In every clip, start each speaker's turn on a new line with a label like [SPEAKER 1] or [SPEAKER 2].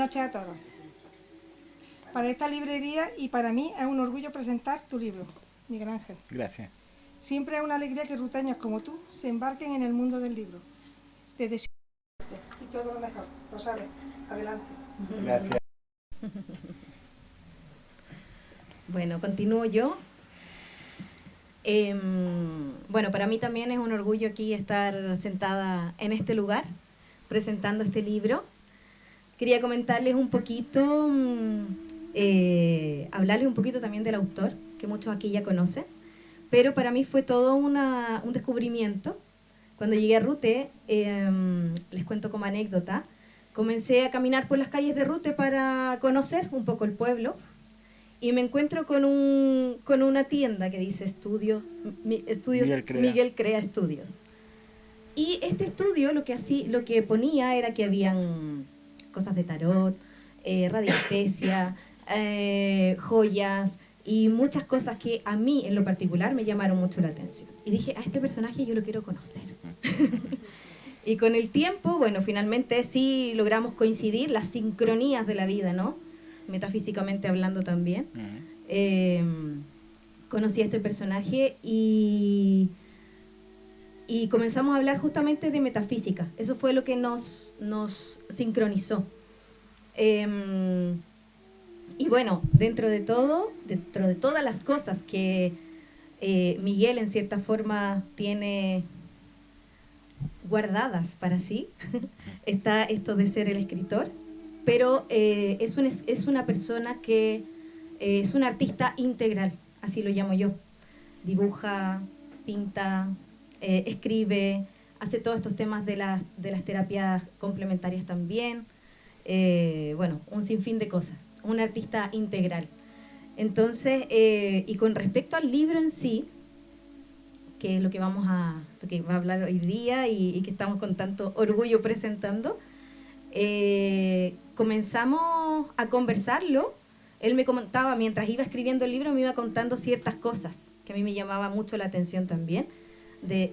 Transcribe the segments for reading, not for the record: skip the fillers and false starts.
[SPEAKER 1] noches a todos. Para esta librería y para mí es un orgullo presentar tu libro, Miguel Ángel.
[SPEAKER 2] Gracias.
[SPEAKER 1] Siempre es una alegría que ruteños como tú se embarquen en el mundo del libro. Te deseo y todo lo mejor. Lo sabes. Adelante.
[SPEAKER 2] Gracias.
[SPEAKER 3] Bueno, continúo yo. Bueno, para mí también es un orgullo aquí estar sentada en este lugar, presentando este libro. Quería comentarles un poquito, hablarles un poquito también del autor, que muchos aquí ya conocen, pero para mí fue todo un descubrimiento. Cuando llegué a Rute, les cuento como anécdota, comencé a caminar por las calles de Rute para conocer un poco el pueblo, y me encuentro con una tienda que dice Miguel Crea Estudios. Y este estudio lo que ponía era que habían cosas de tarot, radiestesia, joyas y muchas cosas que a mí en lo particular me llamaron mucho la atención. Y dije, a este personaje yo lo quiero conocer. Y con el tiempo, bueno, finalmente sí logramos coincidir, las sincronías de la vida, ¿no? Metafísicamente hablando también. Conocí a este personaje y comenzamos a hablar justamente de metafísica. Eso fue lo que nos sincronizó. Y bueno, dentro de todas las cosas que Miguel en cierta forma tiene guardadas para sí, está esto de ser el escritor, pero es una persona que es un artista integral, así lo llamo yo. Dibuja, pinta, escribe, hace todos estos temas de las terapias complementarias también, bueno, un sinfín de cosas, un artista integral. Entonces, y con respecto al libro en sí, que es lo que va a hablar hoy día y que estamos con tanto orgullo presentando, comenzamos a conversarlo. Él me comentaba, mientras iba escribiendo el libro, me iba contando ciertas cosas que a mí me llamaban mucho la atención también,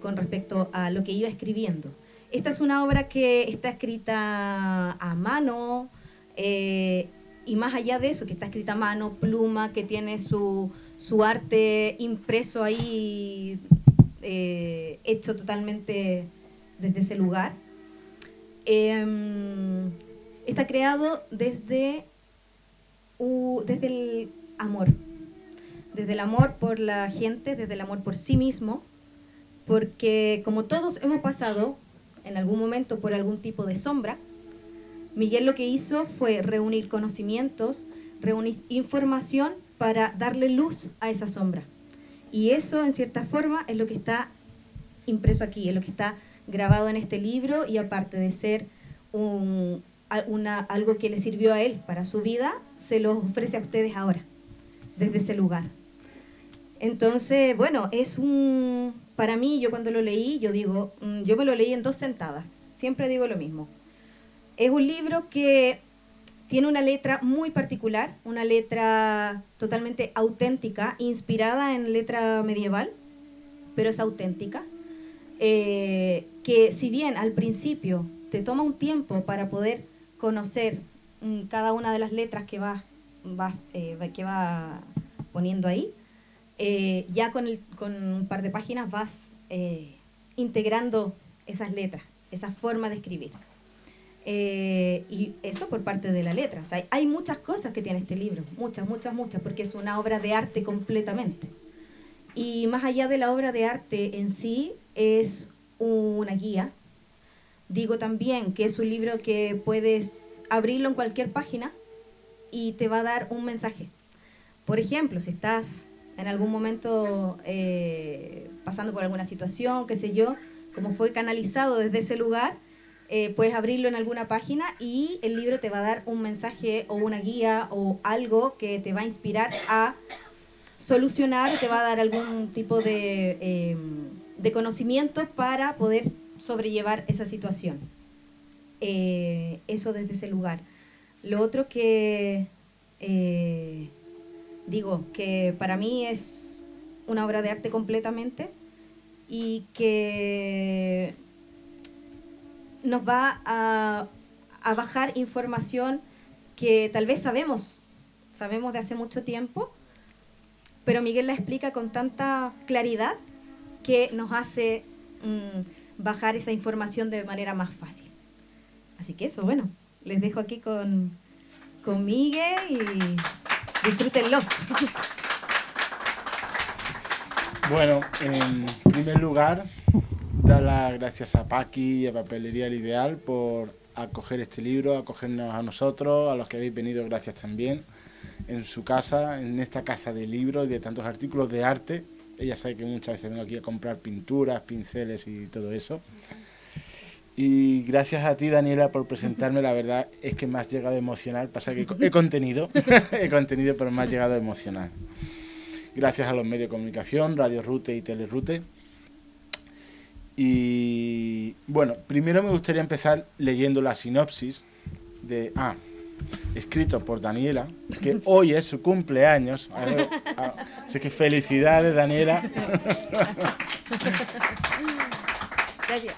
[SPEAKER 3] con respecto a lo que iba escribiendo. Esta es una obra que está escrita a mano, y más allá de eso, que está escrita a mano, pluma, que tiene su arte impreso ahí, hecho totalmente desde ese lugar. Está creado desde el amor por la gente, desde el amor por sí mismo, porque como todos hemos pasado en algún momento por algún tipo de sombra, Miguel lo que hizo fue reunir conocimientos, reunir información para darle luz a esa sombra. Y eso, en cierta forma, es lo que está impreso aquí, es lo que está grabado en este libro, y aparte de ser algo que le sirvió a él para su vida, se lo ofrece a ustedes ahora, desde ese lugar. Entonces, bueno, para mí, yo cuando lo leí, yo me lo leí en 2 sentadas, siempre digo lo mismo. Es un libro que tiene una letra muy particular, una letra totalmente auténtica, inspirada en letra medieval, pero es auténtica, que si bien al principio te toma un tiempo para poder conocer cada una de las letras que va poniendo ahí, ya con un par de páginas vas integrando esas letras, esa forma de escribir. Y eso por parte de la letra. O sea, hay muchas cosas que tiene este libro, muchas, porque es una obra de arte completamente. Y más allá de la obra de arte en sí, es una guía. Digo también que es un libro que puedes abrirlo en cualquier página y te va a dar un mensaje. Por ejemplo, si estás en algún momento pasando por alguna situación, qué sé yo, como fue canalizado desde ese lugar, puedes abrirlo en alguna página y el libro te va a dar un mensaje o una guía o algo que te va a inspirar a solucionar, te va a dar algún tipo de conocimiento para poder sobrellevar esa situación. Eso desde ese lugar. Lo otro que digo, que para mí es una obra de arte completamente, y que nos va a bajar información que tal vez sabemos de hace mucho tiempo, pero Miguel la explica con tanta claridad que nos hace bajar esa información de manera más fácil. Así que eso, bueno, les dejo aquí con Miguel y disfrútenlo.
[SPEAKER 2] Bueno, en primer lugar, dar las gracias a Paqui y a Papelería El Ideal por acoger este libro, acogernos a nosotros, a los que habéis venido, gracias también, en su casa, en esta casa de libros y de tantos artículos de arte. Ella sabe que muchas veces vengo aquí a comprar pinturas, pinceles y todo eso. Y gracias a ti, Daniela, por presentarme. La verdad es que me has llegado a emocionar. Pasa que he contenido, pero me has llegado a emocionar. Gracias a los medios de comunicación, Radio Rute y Telerute. Y bueno, primero me gustaría empezar leyendo la sinopsis de... escrito por Daniela, que hoy es su cumpleaños. Así que felicidades, Daniela.
[SPEAKER 3] Gracias.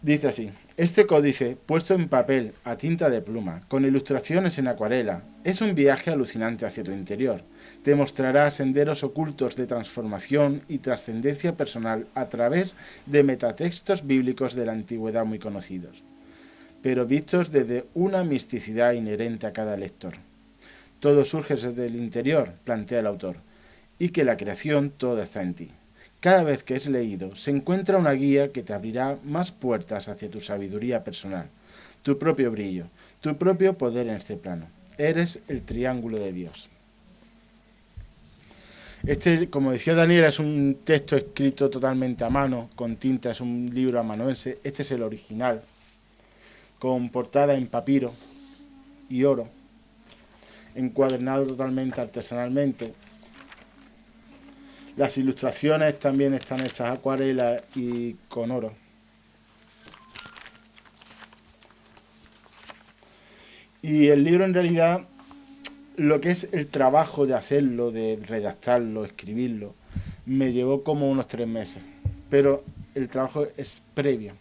[SPEAKER 2] Dice así: este códice, puesto en papel a tinta de pluma, con ilustraciones en acuarela, es un viaje alucinante hacia tu interior. Te mostrará senderos ocultos de transformación y trascendencia personal a través de metatextos bíblicos de la antigüedad muy conocidos, pero vistos desde una misticidad inherente a cada lector. Todo surge desde el interior, plantea el autor, y que la creación toda está en ti. Cada vez que es leído, se encuentra una guía que te abrirá más puertas hacia tu sabiduría personal, tu propio brillo, tu propio poder en este plano. Eres el triángulo de Dios. Este, como decía Daniela, es un texto escrito totalmente a mano, con tinta, es un libro amanuense. Este es el original, con portada en papiro y oro, encuadernado totalmente artesanalmente. Las ilustraciones también están hechas a acuarela y con oro. Y el libro, en realidad, lo que es el trabajo de hacerlo, de redactarlo, escribirlo, me llevó como unos 3 meses. Pero el trabajo es previo.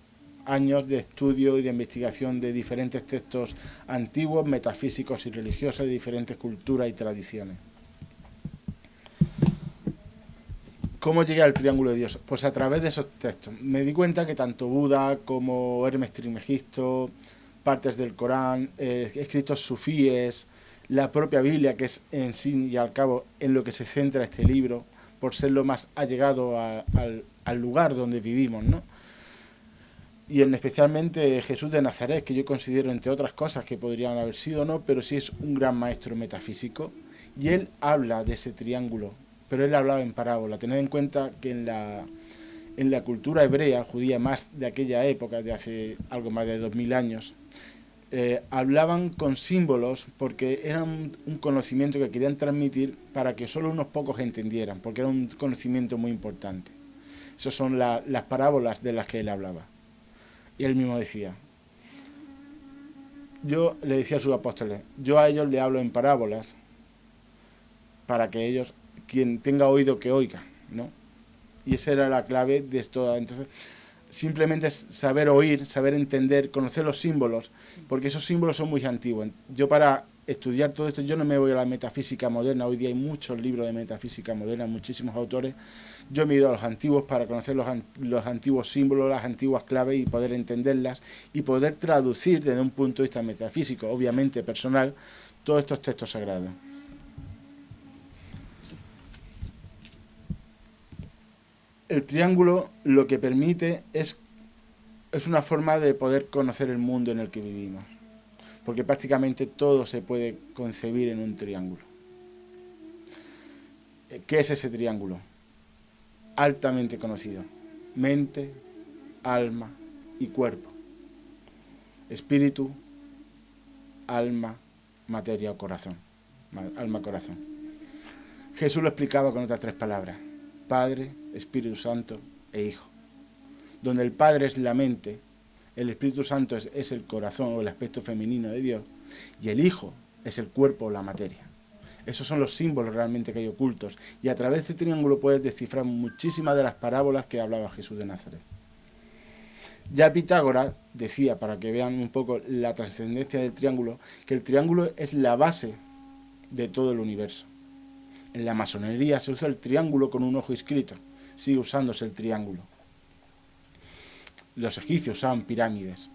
[SPEAKER 2] Años de estudio y de investigación de diferentes textos antiguos, metafísicos y religiosos de diferentes culturas y tradiciones. ¿Cómo llegué al Triángulo de Dios? Pues a través de esos textos. Me di cuenta que tanto Buda como Hermes Trismegisto, partes del Corán, escritos sufíes, la propia Biblia, que es en sí y al cabo en lo que se centra este libro, por ser lo más allegado al lugar donde vivimos, ¿no? Y especialmente Jesús de Nazaret, que yo considero, entre otras cosas, que podrían haber sido, ¿no?, pero sí es un gran maestro metafísico, y él habla de ese triángulo, pero él hablaba en parábola. Tened en cuenta que en la cultura hebrea, judía, más de aquella época, de hace algo más de 2000 años, hablaban con símbolos porque era un conocimiento que querían transmitir para que solo unos pocos entendieran, porque era un conocimiento muy importante. Esas son las parábolas de las que él hablaba. Y él mismo decía, yo le decía a sus apóstoles, yo a ellos le hablo en parábolas para que ellos, quien tenga oído que oiga, ¿no? Y esa era la clave de esto. Entonces, simplemente es saber oír, saber entender, conocer los símbolos, porque esos símbolos son muy antiguos. Yo, para estudiar todo esto, yo no me voy a la metafísica moderna. Hoy día hay muchos libros de metafísica moderna, muchísimos autores. Yo me he ido a los antiguos para conocer los antiguos símbolos, las antiguas claves, y poder entenderlas y poder traducir desde un punto de vista metafísico, obviamente personal, todos estos textos sagrados. El triángulo lo que permite es una forma de poder conocer el mundo en el que vivimos, porque prácticamente todo se puede concebir en un triángulo. ¿Qué es ese triángulo? Altamente conocido: mente, alma y cuerpo. Espíritu, alma, materia o corazón. Alma, corazón. Jesús lo explicaba con otras 3 palabras: Padre, Espíritu Santo e Hijo. Donde el Padre es la mente, el Espíritu Santo es el corazón o el aspecto femenino de Dios, y el Hijo es el cuerpo o la materia. Esos son los símbolos realmente que hay ocultos, y a través de este triángulo puedes descifrar muchísimas de las parábolas que hablaba Jesús de Nazaret. Ya Pitágoras decía, para que vean un poco la trascendencia del triángulo, que el triángulo es la base de todo el universo. En la masonería se usa el triángulo con un ojo inscrito, sigue usándose el triángulo. Los egipcios usaban pirámides.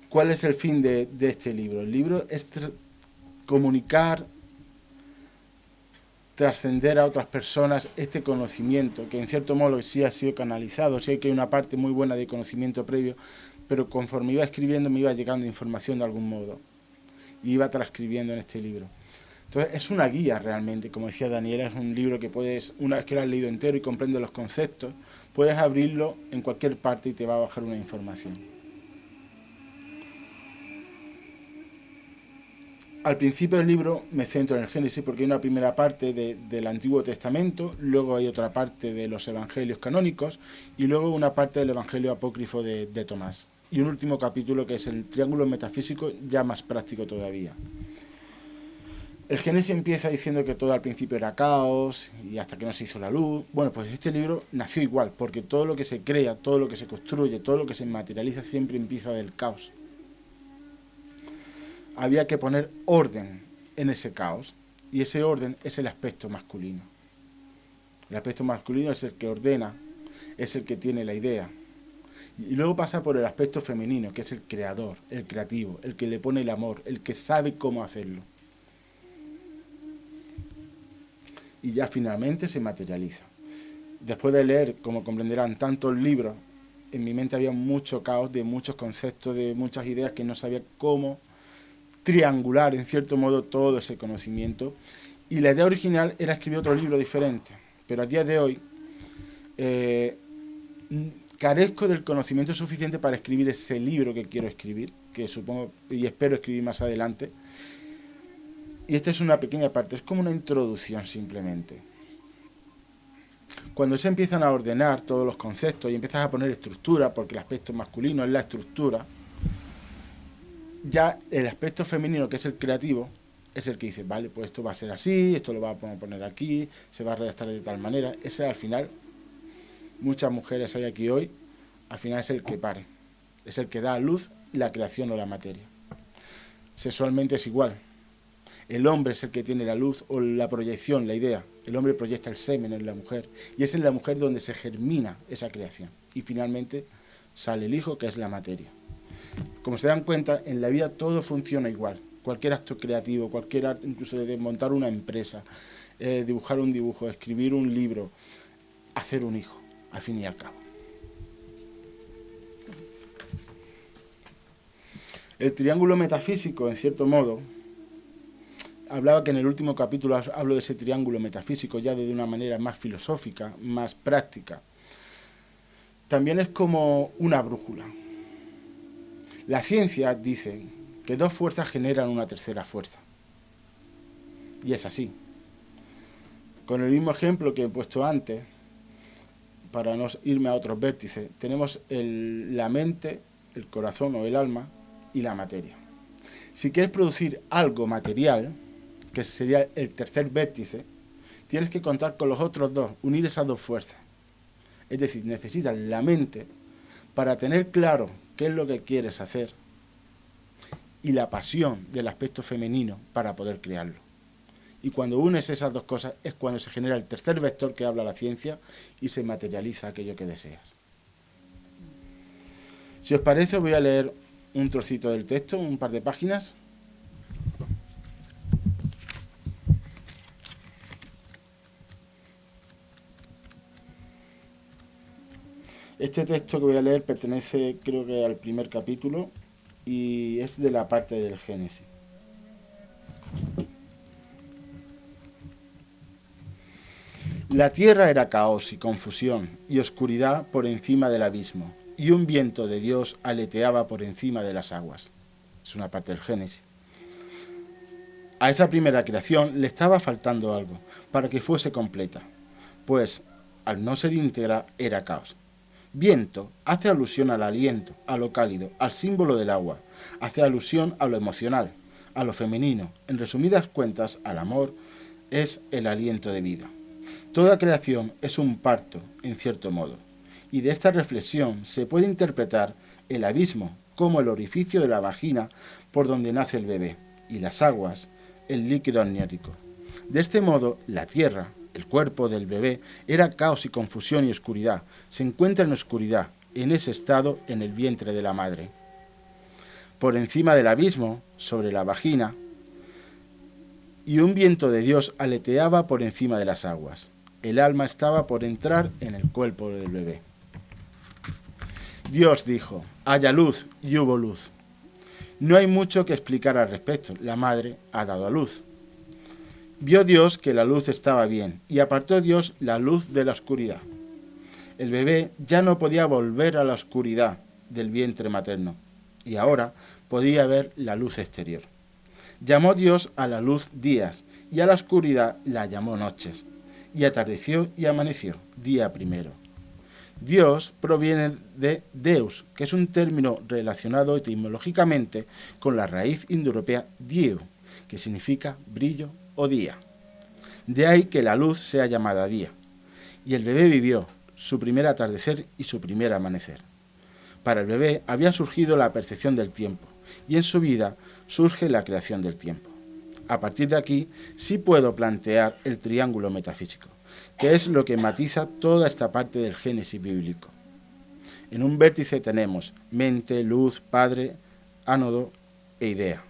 [SPEAKER 2] ¿Cuál es el fin de este libro? El libro es comunicar, trascender a otras personas este conocimiento, que en cierto modo sí ha sido canalizado, sí que hay una parte muy buena de conocimiento previo, pero conforme iba escribiendo me iba llegando información de algún modo, y iba transcribiendo en este libro. Entonces es una guía realmente, como decía Daniela, es un libro que puedes, una vez que lo has leído entero y comprendes los conceptos, puedes abrirlo en cualquier parte y te va a bajar una información. Al principio del libro me centro en el Génesis porque hay una primera parte del Antiguo Testamento, luego hay otra parte de los Evangelios canónicos y luego una parte del Evangelio apócrifo de Tomás. Y un último capítulo que es el triángulo metafísico, ya más práctico todavía. El Génesis empieza diciendo que todo al principio era caos y hasta que no se hizo la luz. Bueno, pues este libro nació igual, porque todo lo que se crea, todo lo que se construye, todo lo que se materializa siempre empieza del caos. Había que poner orden en ese caos, y ese orden es el aspecto masculino. El aspecto masculino es el que ordena, es el que tiene la idea. Y luego pasa por el aspecto femenino, que es el creador, el creativo, el que le pone el amor, el que sabe cómo hacerlo. Y ya finalmente se materializa. Después de leer, como comprenderán, tantos libros, en mi mente había mucho caos de muchos conceptos, de muchas ideas que no sabía cómo triangular en cierto modo todo ese conocimiento, y la idea original era escribir otro libro diferente, pero a día de hoy carezco del conocimiento suficiente para escribir ese libro que quiero escribir, que supongo y espero escribir más adelante, y esta es una pequeña parte, es como una introducción simplemente. Cuando se empiezan a ordenar todos los conceptos y empiezas a poner estructura, porque el aspecto masculino es la estructura, ya el aspecto femenino, que es el creativo, es el que dice, vale, pues esto va a ser así, esto lo va a poner aquí, se va a redactar de tal manera. Ese al final, muchas mujeres hay aquí hoy, al final es el que pare, es el que da a luz la creación o la materia. Sexualmente es igual. El hombre es el que tiene la luz o la proyección, la idea. El hombre proyecta el semen en la mujer, y es en la mujer donde se germina esa creación. Y finalmente sale el hijo, que es la materia. Como se dan cuenta, en la vida todo funciona igual. Cualquier acto creativo, cualquier acto, incluso de montar una empresa, dibujar un dibujo, escribir un libro, hacer un hijo, al fin y al cabo. El triángulo metafísico, en cierto modo, hablaba que en el último capítulo hablo de ese triángulo metafísico ya de una manera más filosófica, más práctica. También es como una brújula. La ciencia dice que dos fuerzas generan una tercera fuerza. Y es así. Con el mismo ejemplo que he puesto antes, para no irme a otros vértices, tenemos la mente, el corazón o el alma y la materia. Si quieres producir algo material, que sería el tercer vértice, tienes que contar con los otros dos, unir esas dos fuerzas. Es decir, necesitas la mente para tener claro qué es lo que quieres hacer y la pasión del aspecto femenino para poder crearlo. Y cuando unes esas dos cosas es cuando se genera el tercer vector que habla la ciencia y se materializa aquello que deseas. Si os parece, voy a leer un trocito del texto, un par de páginas. Este texto que voy a leer pertenece, creo que al primer capítulo, y es de la parte del Génesis. La tierra era caos y confusión y oscuridad por encima del abismo, y un viento de Dios aleteaba por encima de las aguas. Es una parte del Génesis. A esa primera creación le estaba faltando algo para que fuese completa, pues al no ser íntegra era caos. Viento hace alusión al aliento, a lo cálido, al símbolo del agua, hace alusión a lo emocional, a lo femenino. En resumidas cuentas, al amor es el aliento de vida. Toda creación es un parto, en cierto modo, y de esta reflexión se puede interpretar el abismo como el orificio de la vagina por donde nace el bebé, y las aguas, el líquido amniótico. De este modo, la tierra, el cuerpo del bebé, era caos y confusión y oscuridad. Se encuentra en oscuridad, en ese estado, en el vientre de la madre. Por encima del abismo, sobre la vagina, y un viento de Dios aleteaba por encima de las aguas. El alma estaba por entrar en el cuerpo del bebé. Dios dijo, haya luz, y hubo luz. No hay mucho que explicar al respecto. La madre ha dado a luz. Vio Dios que la luz estaba bien, y apartó Dios la luz de la oscuridad. El bebé ya no podía volver a la oscuridad del vientre materno, y ahora podía ver la luz exterior. Llamó Dios a la luz días, y a la oscuridad la llamó noches, y atardeció y amaneció, día primero. Dios proviene de Deus, que es un término relacionado etimológicamente con la raíz indoeuropea dieu, que significa brillo o día. De ahí que la luz sea llamada día. Y el bebé vivió su primer atardecer y su primer amanecer. Para el bebé había surgido la percepción del tiempo, y en su vida surge la creación del tiempo. A partir de aquí sí puedo plantear el triángulo metafísico, que es lo que matiza toda esta parte del Génesis bíblico. En un vértice tenemos mente, luz, padre, ánodo e idea.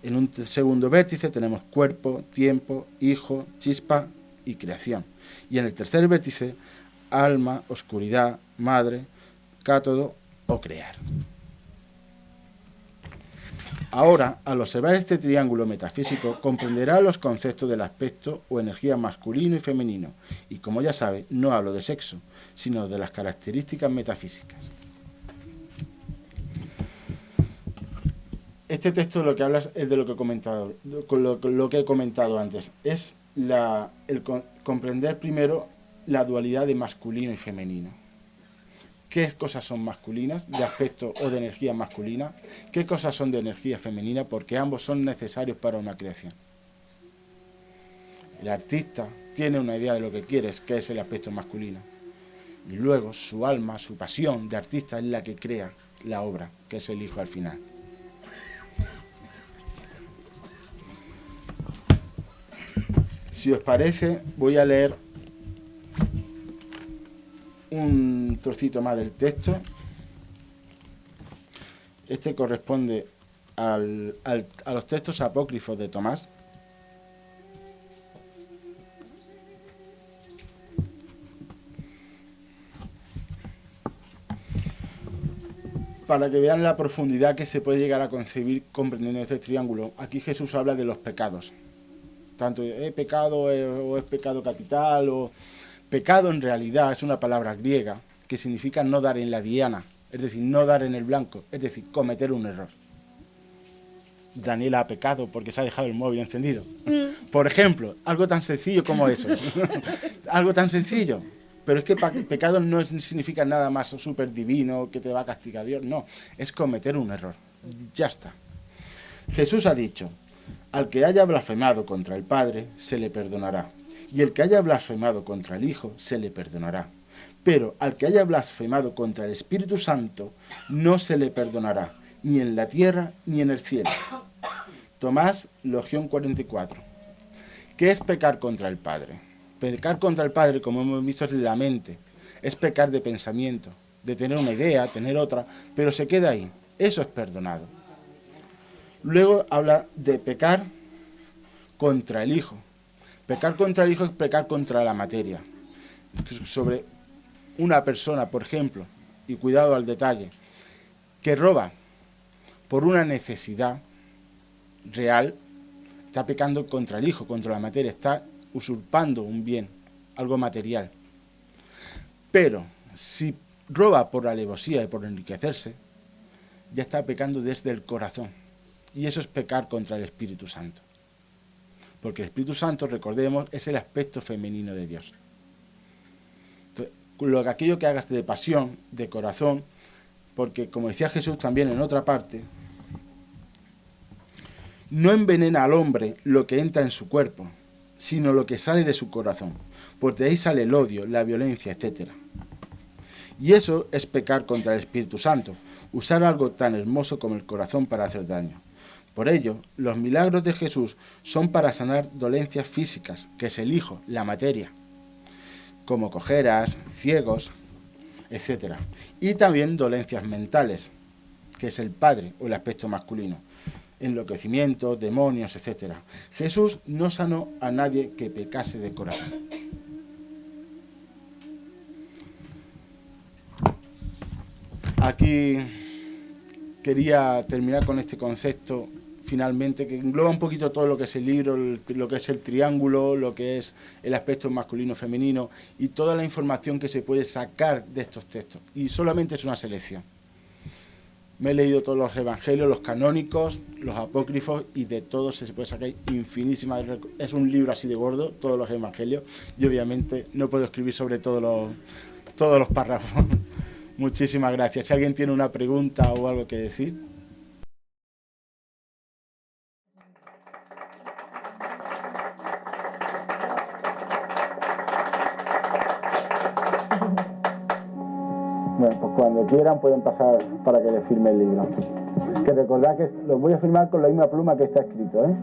[SPEAKER 2] En un segundo vértice tenemos cuerpo, tiempo, hijo, chispa y creación. Y en el tercer vértice, alma, oscuridad, madre, cátodo o crear. Ahora, al observar este triángulo metafísico, comprenderá los conceptos del aspecto o energía masculino y femenino. Y como ya sabe, no hablo de sexo, sino de las características metafísicas. Este texto lo que habla es de lo que he comentado, lo que he comentado antes. Es comprender primero la dualidad de masculino y femenino. ¿Qué cosas son masculinas, de aspecto o de energía masculina? ¿Qué cosas son de energía femenina? Porque ambos son necesarios para una creación. El artista tiene una idea de lo que quiere, que es el aspecto masculino. Y luego su alma, su pasión de artista es la que crea la obra, que es el hijo al final. Si os parece, voy a leer un trocito más del texto. Este corresponde a los textos apócrifos de Tomás. Para que vean la profundidad que se puede llegar a concebir comprendiendo este triángulo. Aquí Jesús habla de los pecados. Tanto he pecado o es pecado capital o... Pecado en realidad es una palabra griega que significa no dar en la diana, es decir, no dar en el blanco, es decir, cometer un error. Daniela ha pecado porque se ha dejado el móvil encendido. Por ejemplo, algo tan sencillo como eso. Algo tan sencillo. Pero es que pecado no significa nada más súper divino, que te va a castigar Dios. No, es cometer un error. Ya está. Jesús ha dicho, al que haya blasfemado contra el Padre, se le perdonará. Y el que haya blasfemado contra el Hijo, se le perdonará. Pero al que haya blasfemado contra el Espíritu Santo, no se le perdonará, ni en la tierra ni en el cielo. Tomás, Logión 44. ¿Qué es pecar contra el Padre? Pecar contra el Padre, como hemos visto, es la mente. Es pecar de pensamiento, de tener una idea, tener otra, pero se queda ahí. Eso es perdonado. Luego habla de pecar contra el Hijo. Pecar contra el Hijo es pecar contra la materia. Sobre una persona, por ejemplo, y cuidado al detalle, que roba por una necesidad real, está pecando contra el Hijo, contra la materia, está usurpando un bien, algo material. Pero si roba por alevosía y por enriquecerse, ya está pecando desde el corazón. Y eso es pecar contra el Espíritu Santo. Porque el Espíritu Santo, recordemos, es el aspecto femenino de Dios. Entonces, aquello que hagas de pasión, de corazón, porque como decía Jesús también en otra parte, no envenena al hombre lo que entra en su cuerpo, sino lo que sale de su corazón, porque de ahí sale el odio, la violencia, etc. Y eso es pecar contra el Espíritu Santo, usar algo tan hermoso como el corazón para hacer daño. Por ello, los milagros de Jesús son para sanar dolencias físicas, que es el Hijo, la materia, como cojeras, ciegos, etc. Y también dolencias mentales, que es el Padre o el aspecto masculino, enloquecimientos, demonios, etc. Jesús no sanó a nadie que pecase de corazón. Aquí quería terminar con este concepto, finalmente, que engloba un poquito todo lo que es el libro, lo que es el triángulo, lo que es el aspecto masculino-femenino y toda la información que se puede sacar de estos textos. Y solamente es una selección. Me he leído todos los evangelios, los canónicos, los apócrifos, y de todos se puede sacar infinísimas. Es un libro así de gordo, todos los evangelios, y obviamente no puedo escribir sobre todos los párrafos. Muchísimas gracias. Si alguien tiene una pregunta o algo que decir. Bueno, pues cuando quieran pueden pasar para que les firme el libro. Que recordad que lo voy a firmar con la misma pluma que está escrito, ¿eh?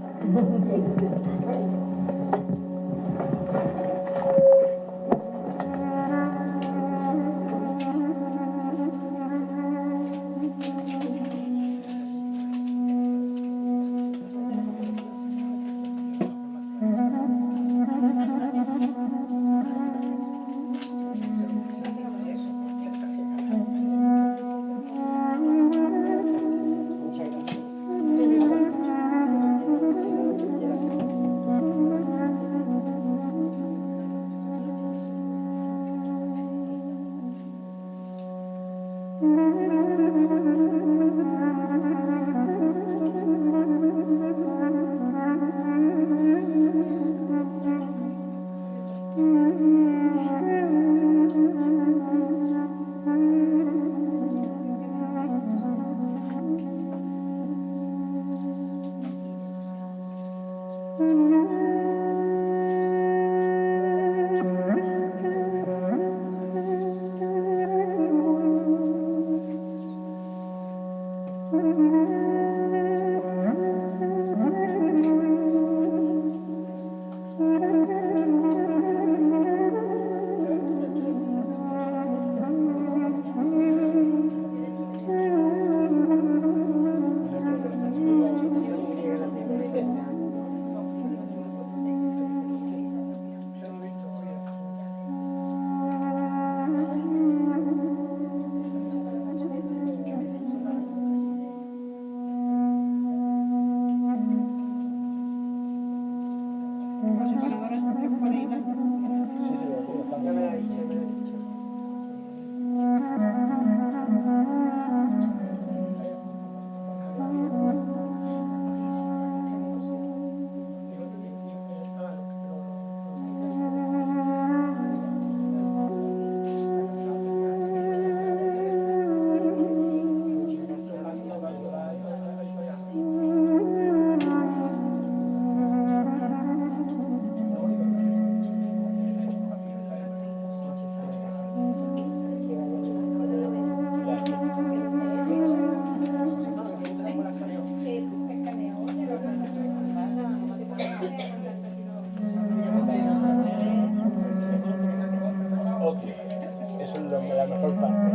[SPEAKER 2] Eso es la mejor parte.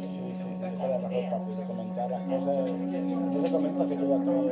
[SPEAKER 2] Sí, esa es la mejor parte, de comentar las cosas. No se comenta, se queda todo.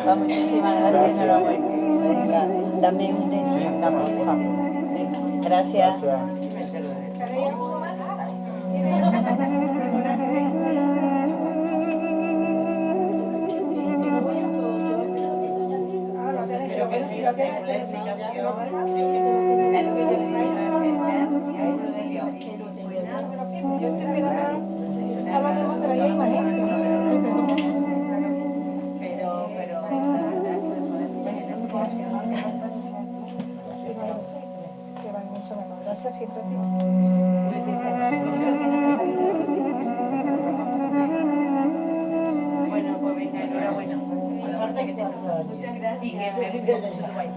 [SPEAKER 4] Va, muchísimas gracias, enhorabuena. Venga, dame un beso, dame un favor. Venga, gracias.
[SPEAKER 1] Yo estoy esperando hablando pero hay más gente. Que van mucho mejor. Gracias siempre a ti.
[SPEAKER 4] Bueno, pues venga, enhorabuena. Aparte que te muchas gracias. Y que se siente mucho tu país.